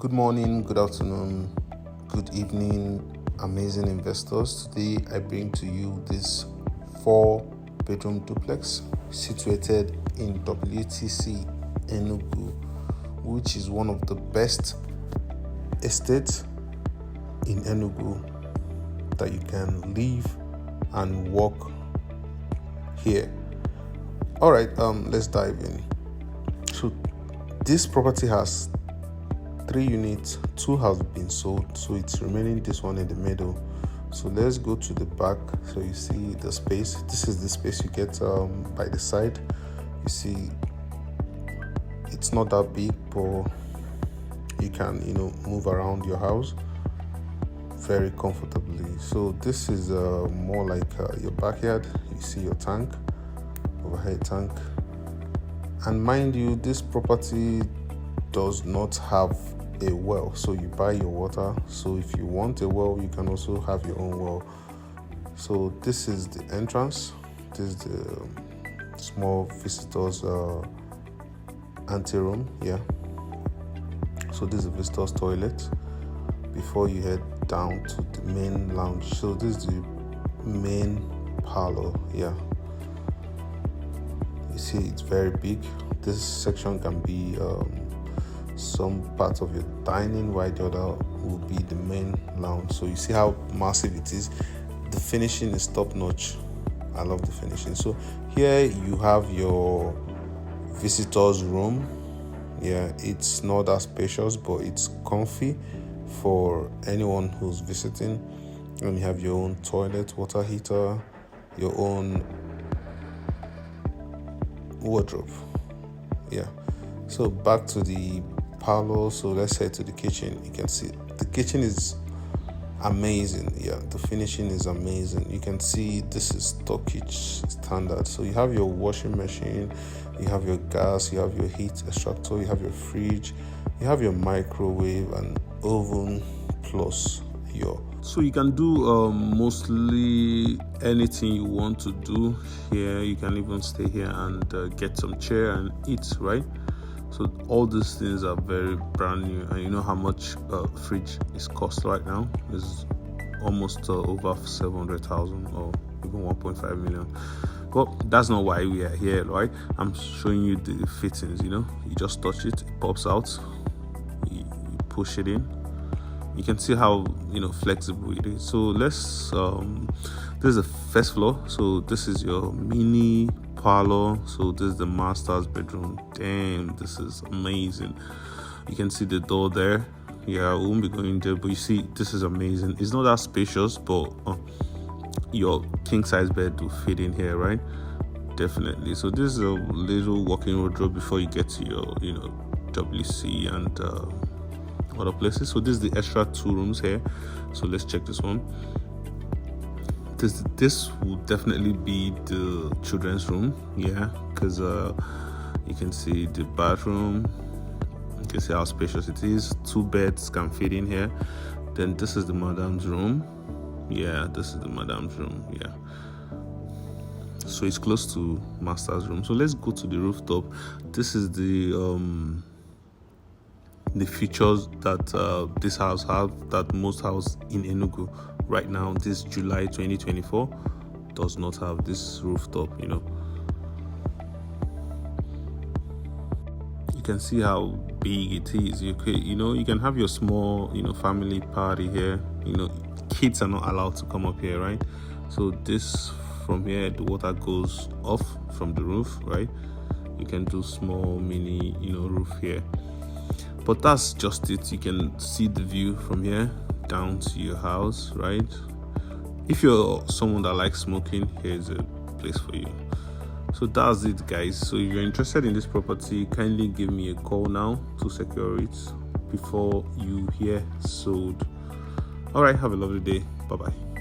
Good morning, good afternoon, good evening, amazing investors. Today I bring to you this 4-bedroom duplex situated in WTC Enugu, which is one of the best estates in Enugu that you can live and work here. All right, let's dive in. So this property has 3 units, 2 have been sold, so it's remaining this one in the middle. So let's go to the back so you see the space. This is the space you get by the side. You see it's not that big, but you can move around your house very comfortably. So this is more like your backyard. You see your tank, overhead tank, and mind you, this property does not have a well, so you buy your water. So if you want a well, you can also have your own well. So this is the entrance. This is the small visitors anteroom. So this is the visitors toilet before you head down to the main lounge. So this is the main parlor. You see it's very big. This section can be some part of your dining, while the other will be the main lounge. So you see how massive it is. The finishing is top notch. I love the finishing. So here you have your visitors room. It's not that spacious, but it's comfy for anyone who's visiting. And you have your own toilet, water heater, your own wardrobe. So back to the parlor. So let's head to the kitchen. You can see the kitchen is amazing. The finishing is amazing. You can see this is Turkish standard. So you have your washing machine, you have your gas, you have your heat extractor, you have your fridge, you have your microwave and oven, plus so you can do mostly anything you want to do here. You can even stay here and get some chair and eat, right? So all these things are very brand new, and you know how much fridge is cost right now. It's almost over 700,000 or even 1.5 million. But that's not why we are here, right? I'm showing you the fittings. You just touch it, it pops out. You push it in. You can see how flexible it is. So let's this is the first floor. So this is your mini parlor. So this is the master's bedroom. Damn, this is amazing. You can see the door there. We won't be going there, but you see this is amazing. It's not that spacious, but your king size bed will fit in here, right? Definitely. So this is a little walk-in wardrobe before you get to your WC and other places. So this is the extra 2 rooms here. So let's check this one. This will definitely be the children's room, because you can see the bathroom. You can see how spacious it is. 2 beds can fit in here. Then this is the madam's room. This is the madam's room. So it's close to master's room. So let's go to the rooftop. This is the features that this house have that most house in Enugu right now, this July 2024, does not have. This rooftop. You can see how big it is. You can have your small family party here. Kids are not allowed to come up here, right? So this, from here the water goes off from the roof, right? You can do small mini roof here. But that's just it. You can see the view from here down to your house, right? If you're someone that likes smoking, here's a place for you. So that's it, guys. So if you're interested in this property, kindly give me a call now to secure it before you hear sold. All right, have a lovely day. Bye-bye.